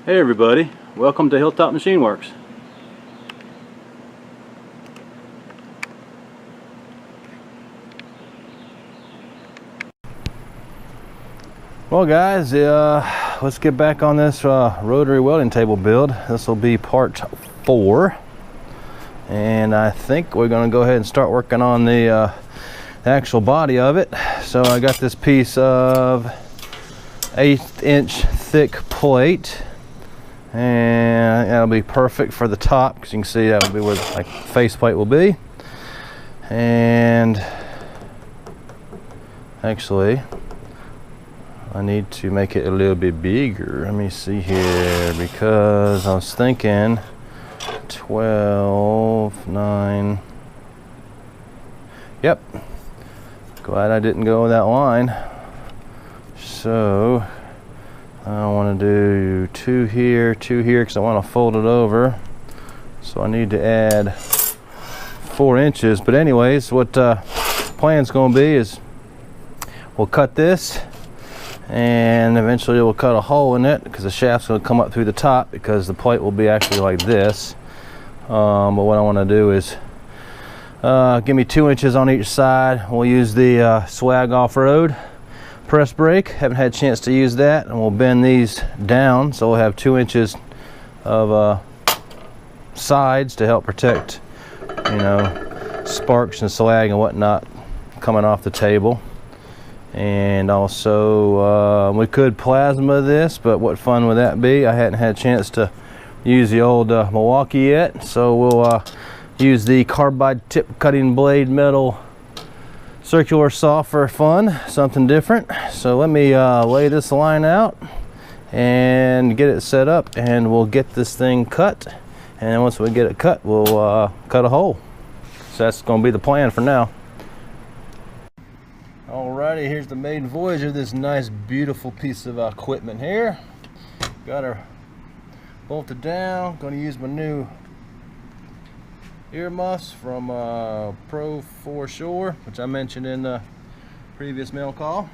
Hey everybody, welcome to Hilltop Machine Works. Well guys, let's get back on this rotary welding table build. This will be part 4, and I think we're going to go ahead and start working on the actual body of it. So I got this piece of 1/8 inch thick plate, and that'll be perfect for the top because you can see that will be where the faceplate will be. And actually I need to make it a little bit bigger. Let me see here, because I was thinking 12, 9. Yep, glad I didn't go with that line. So I want to do 2 here, 2 here, because I want to fold it over. So I need to add 4 inches. But anyways, what plan's going to be is we'll cut this, and eventually we'll cut a hole in it because the shaft's going to come up through the top, because the plate will be actually like this. But what I want to do is give me 2 inches on each side. We'll use the Swag Off-Road press brake. Haven't had a chance to use that, and we'll bend these down so we'll have 2 inches of sides to help protect, you know, sparks and slag and whatnot coming off the table. And also we could plasma this, but what fun would that be? I hadn't had a chance to use the old Milwaukee yet, so we'll use the carbide tip cutting blade metal circular saw for fun, something different. So let me lay this line out and get it set up, and we'll get this thing cut. And once we get it cut, we'll cut a hole. So that's going to be the plan for now. Alrighty, here's the maiden voyage of this nice, beautiful piece of equipment here. Got her bolted down. Going to use my new earmuffs from Pro 4 Shore, which I mentioned in the previous mail call.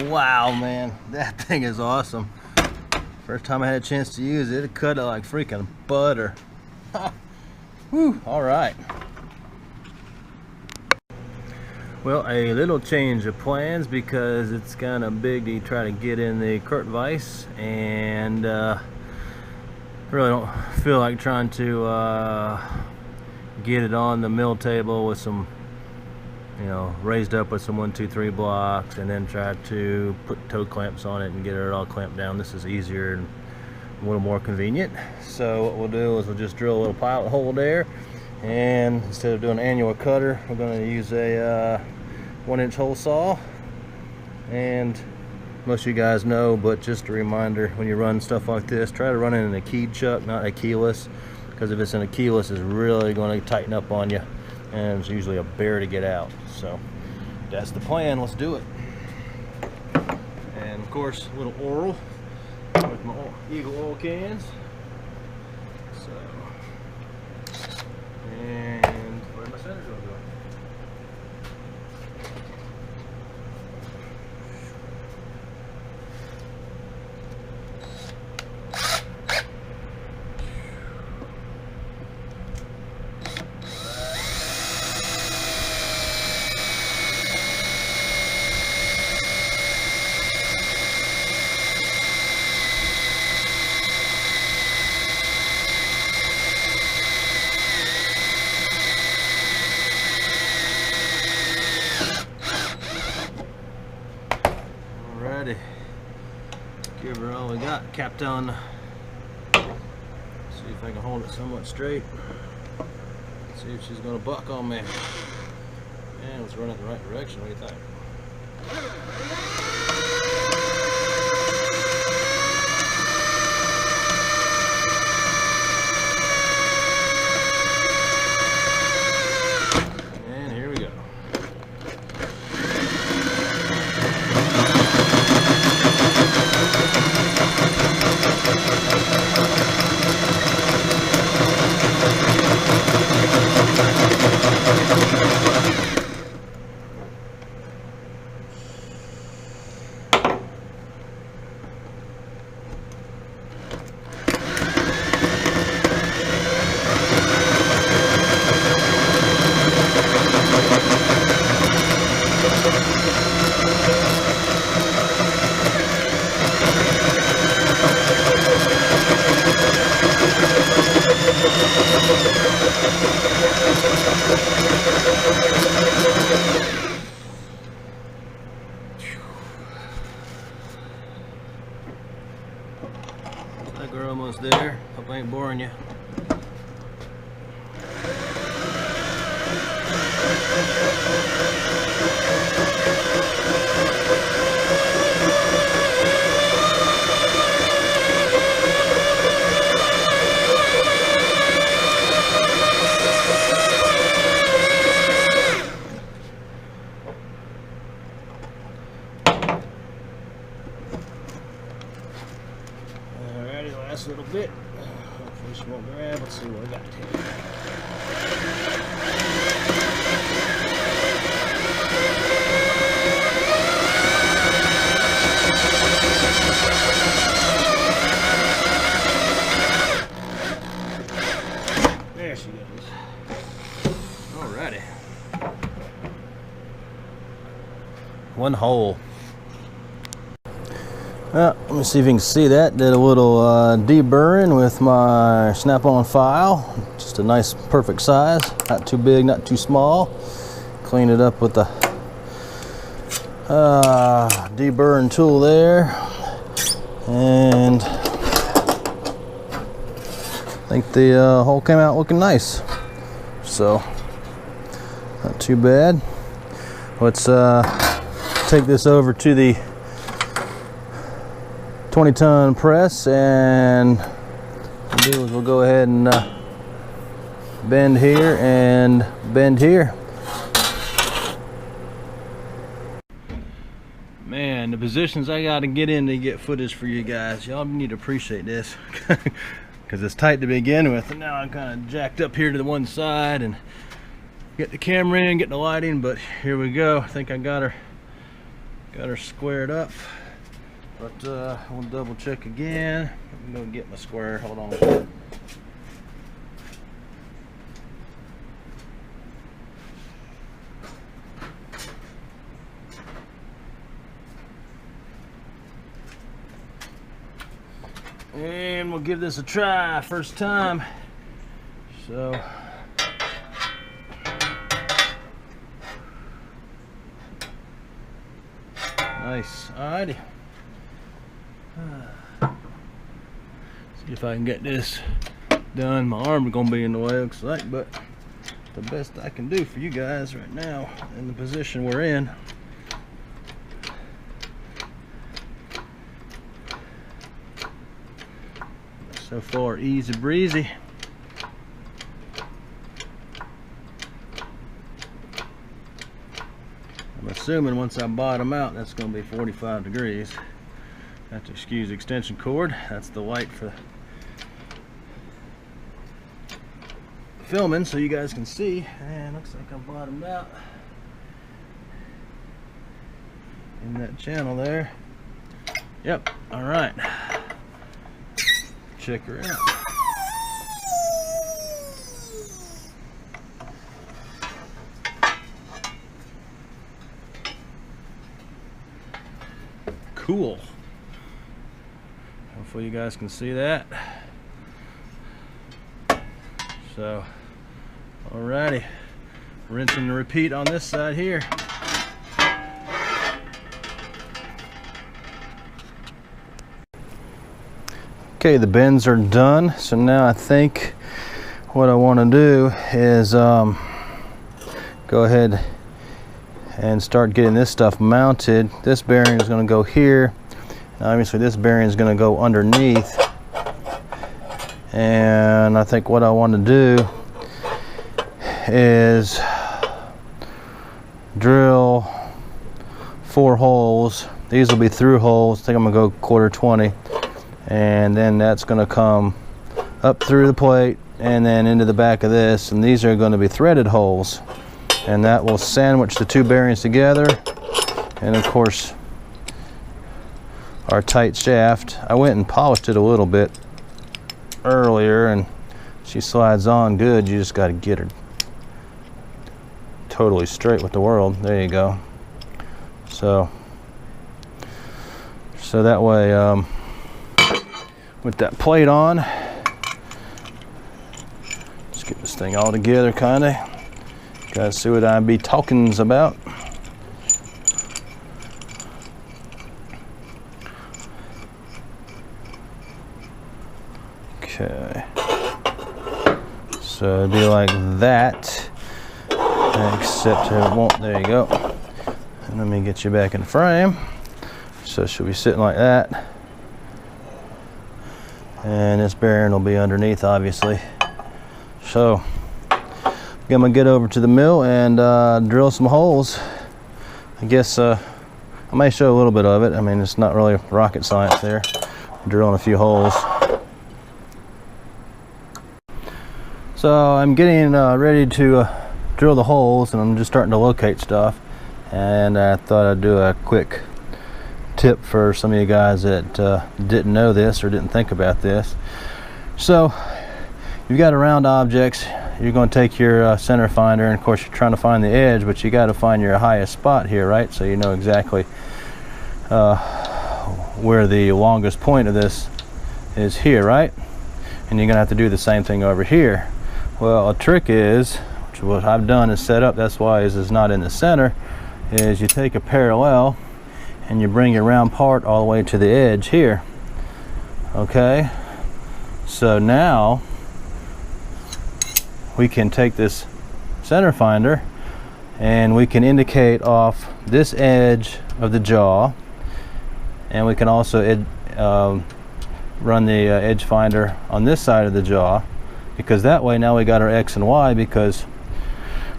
Wow, man, that thing is awesome. First time I had a chance to use it, it cut it like freaking butter. Whew, all right. Well, a little change of plans, because it's kind of big to try to get in the Kurt vise, and really don't feel like trying to get it on the mill table with some, you know, raised up with some 1, 2, 3 blocks, and then try to put toe clamps on it and get it all clamped down. This is easier and a little more convenient. So what we'll do is we'll just drill a little pilot hole there, and instead of doing an annual cutter, we're going to use a 1-inch hole saw. And most of you guys know, but just a reminder, when you run stuff like this, try to run it in a keyed chuck, not a keyless, because if it's in a keyless, it's really going to tighten up on you, and it's usually a bear to get out. So that's the plan. Let's do it. And of course, a little oil with my Eagle oil cans. So, and where's my center going to go? Give her all we got capped on. See if I can hold it somewhat straight. See if she's gonna buck on me. And let's run it the right direction. What do you think? And here we go. Looks like we're almost there. Hope I ain't boring you. Alrighty, last little bit. Hopefully she won't grab. Let's see what I got here. There she goes. Alrighty. One hole. Well, let me see if you can see that. Did a little deburring with my snap-on file. Just a nice, perfect size. Not too big, not too small. Cleaned it up with the deburring tool there. And I think the hole came out looking nice. So, not too bad. Let's take this over to the 20-ton press, and what we'll do is we'll go ahead and bend here and bend here. Man, the positions I got to get in to get footage for you guys. Y'all need to appreciate this because it's tight to begin with, and now I'm kind of jacked up here to the one side and get the camera in, get the lighting, but here we go. I think I got her squared up. But we'll double check again. I'm gonna get my square. Hold on. And we'll give this a try. First time. So. Nice. Alrighty. See if I can get this done. My arm's gonna be in the way, looks like, but the best I can do for you guys right now in the position we're in. So far, easy breezy. I'm assuming once I bottom out, that's gonna be 45 degrees. Have to excuse the extension cord. That's the light for filming so you guys can see. And looks like I'm bottomed out in that channel there. Yep. All right. Check her out. Cool. Hopefully you guys can see that. So, alrighty, rinse and repeat on this side here. Okay, the bends are done. So now I think what I want to do is go ahead and start getting this stuff mounted. This bearing is going to go here. Now, obviously this bearing is going to go underneath, and I think what I want to do is drill 4 holes. These will be through holes. I think I'm gonna go 1/4 20, and then that's gonna come up through the plate and then into the back of this, and these are going to be threaded holes, and that will sandwich the 2 bearings together. And of course our tight shaft, I went and polished it a little bit earlier, and she slides on good. You just got to get her totally straight with the world. There you go. So that way, with that plate on, let's get this thing all together, kinda. Guys, see what I be talking about. Okay, so it'd be like that, except it won't. There you go. And let me get you back in frame. So it should be sitting like that, and this bearing will be underneath, obviously. So I'm gonna get over to the mill and drill some holes. I guess I may show a little bit of it. I mean, it's not really rocket science there. I'm drilling a few holes. So I'm getting ready to drill the holes, and I'm just starting to locate stuff, and I thought I'd do a quick tip for some of you guys that didn't know this or didn't think about this. So you've got a round objects. You're going to take your center finder, and of course you're trying to find the edge, but you got to find your highest spot here, right? So you know exactly where the longest point of this is here, right? And you're gonna have to do the same thing over here. Well, a trick is, which what I've done is set up, that's why it's not in the center, is you take a parallel and you bring your round part all the way to the edge here. Okay, so now we can take this center finder and we can indicate off this edge of the jaw, and we can also run the edge finder on this side of the jaw, because that way now we got our X and Y, because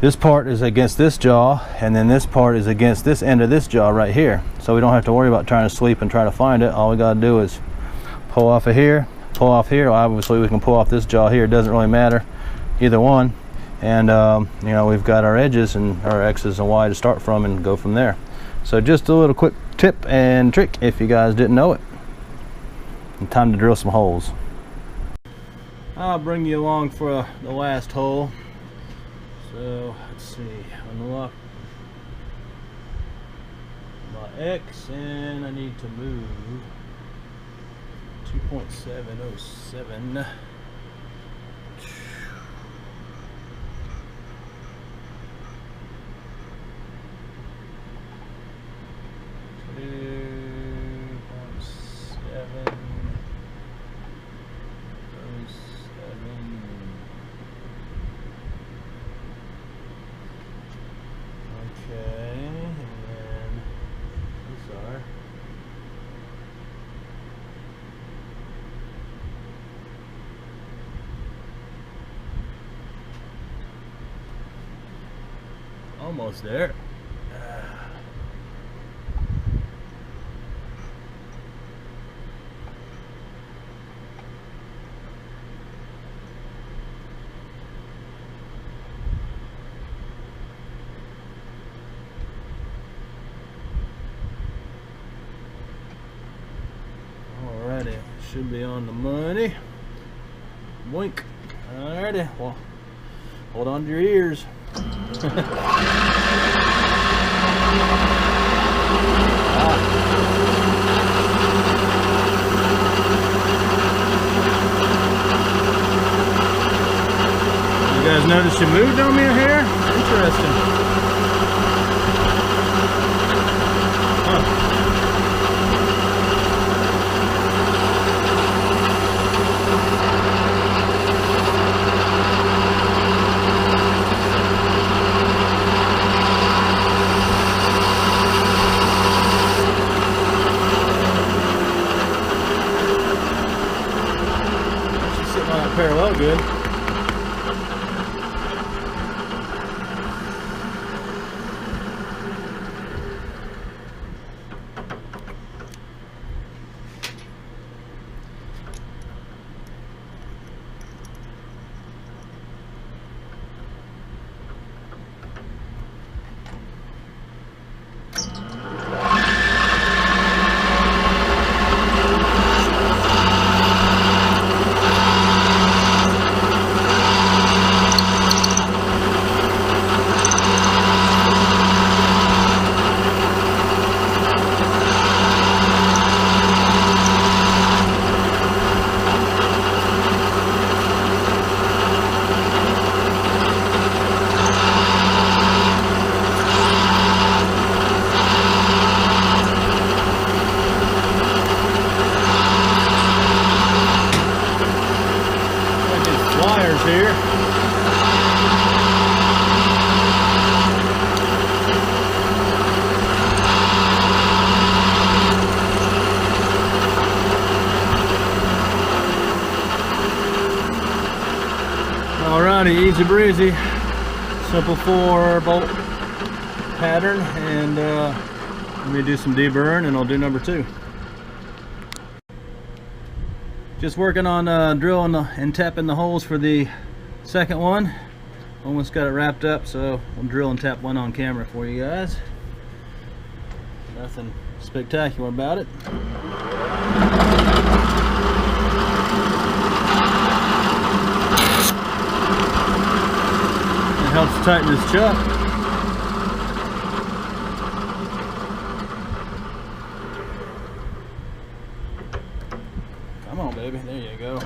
this part is against this jaw and then this part is against this end of this jaw right here. So we don't have to worry about trying to sweep and try to find it. All we got to do is pull off of here, pull off here. Obviously we can pull off this jaw here, it doesn't really matter, either one. And you know, we've got our edges and our X's and Y to start from and go from there. So just a little quick tip and trick if you guys didn't know it. And time to drill some holes. I'll bring you along for the last hole. So let's see, unlock my X, and I need to move 2.707. Almost there. Alrighty, should be on the money. Wink. Alrighty, well, hold on to your ears. You guys notice you moved on me here? Interesting. Huh. Easy breezy, simple 4-bolt pattern, and let me do some deburring and I'll do number 2. Just working on drilling and tapping the holes for the second one. Almost got it wrapped up, so we'll drill and tap one on camera for you guys. Nothing spectacular about it. It helps tighten this chuck. Come on, baby. There you go.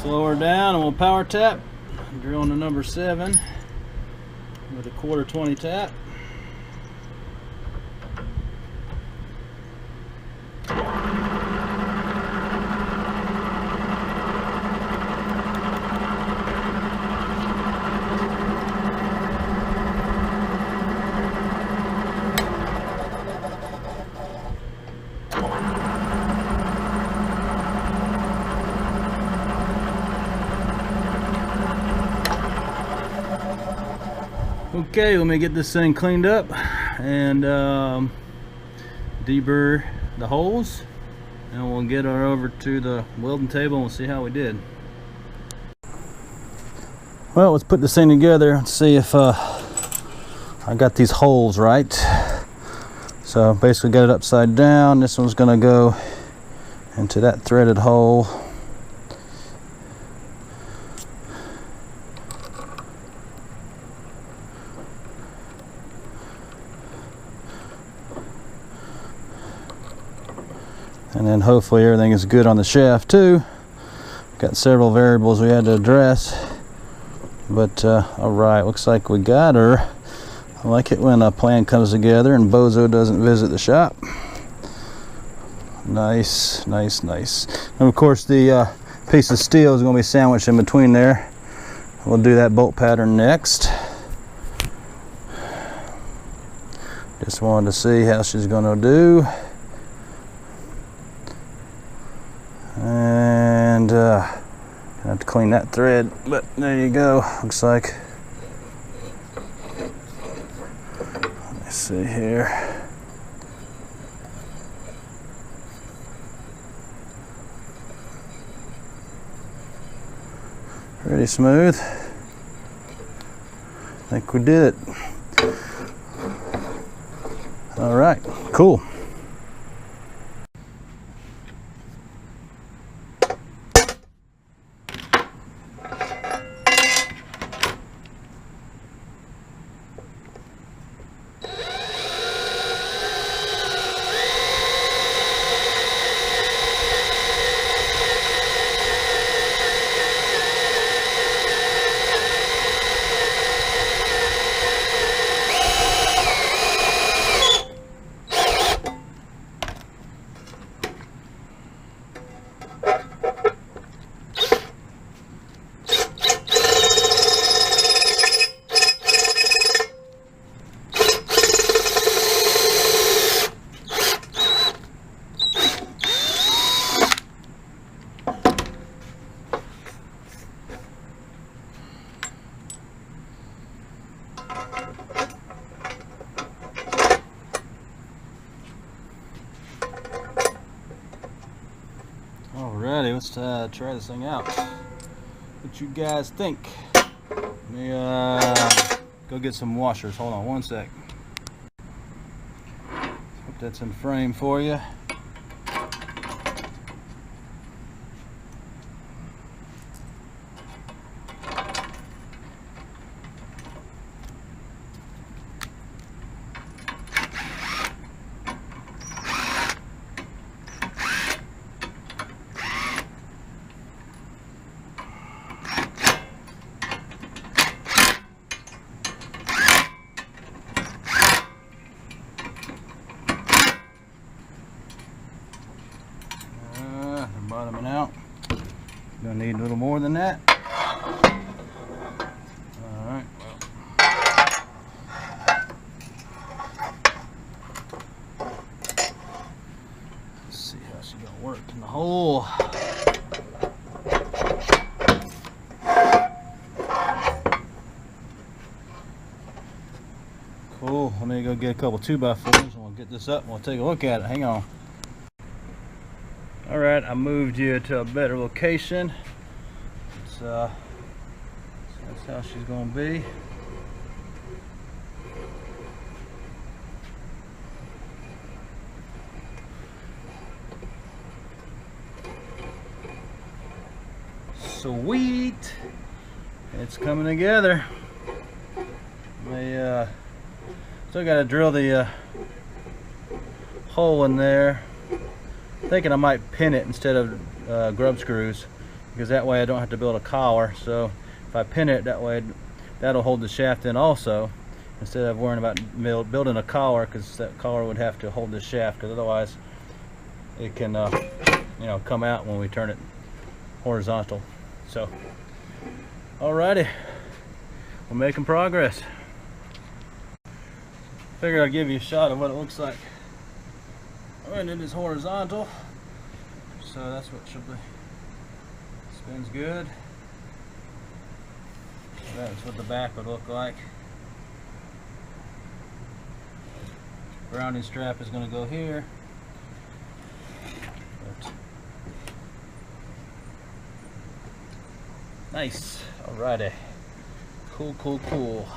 Slow her down and we'll power tap. Drill into number 7 with a 1/4-20 tap. Okay, let me get this thing cleaned up and deburr the holes, and we'll get her over to the welding table and we'll see how we did. Well, let's put this thing together and see if I got these holes right. So basically got it upside down. This one's gonna go into that threaded hole. And then hopefully everything is good on the shaft too. Got several variables we had to address, but all right, looks like we got her. I like it when a plan comes together and Bozo doesn't visit the shop. Nice, nice, nice. And of course the piece of steel is going to be sandwiched in between there. We'll do that bolt pattern next. Just wanted to see how she's going to do. And I have to clean that thread, but there you go. Looks like, let me see here. Pretty smooth. I think we did it. All right, cool. Alrighty, let's try this thing out. What you guys think? Let me go get some washers. Hold on one sec. that's in frame for you. Bottoming out. Gonna need a little more than that. Alright, well. Let's see how she's gonna work in the hole. Cool. Let me go get a couple 2x4s and we'll get this up and we'll take a look at it. Hang on. Alright, I moved you to a better location. So that's how she's going to be. Sweet! It's coming together. Still got to drill the hole in there. Thinking I might pin it instead of grub screws, because that way I don't have to build a collar. So if I pin it that way, that'll hold the shaft in also, instead of worrying about building a collar, because that collar would have to hold the shaft, because otherwise it can you know, come out when we turn it horizontal. So alrighty, we're making progress. Figured I'd give you a shot of what it looks like when it is horizontal. So that's what should be. Spins good. That's what the back would look like. Grounding strap is going to go here. But nice. Alrighty. Cool, cool, cool.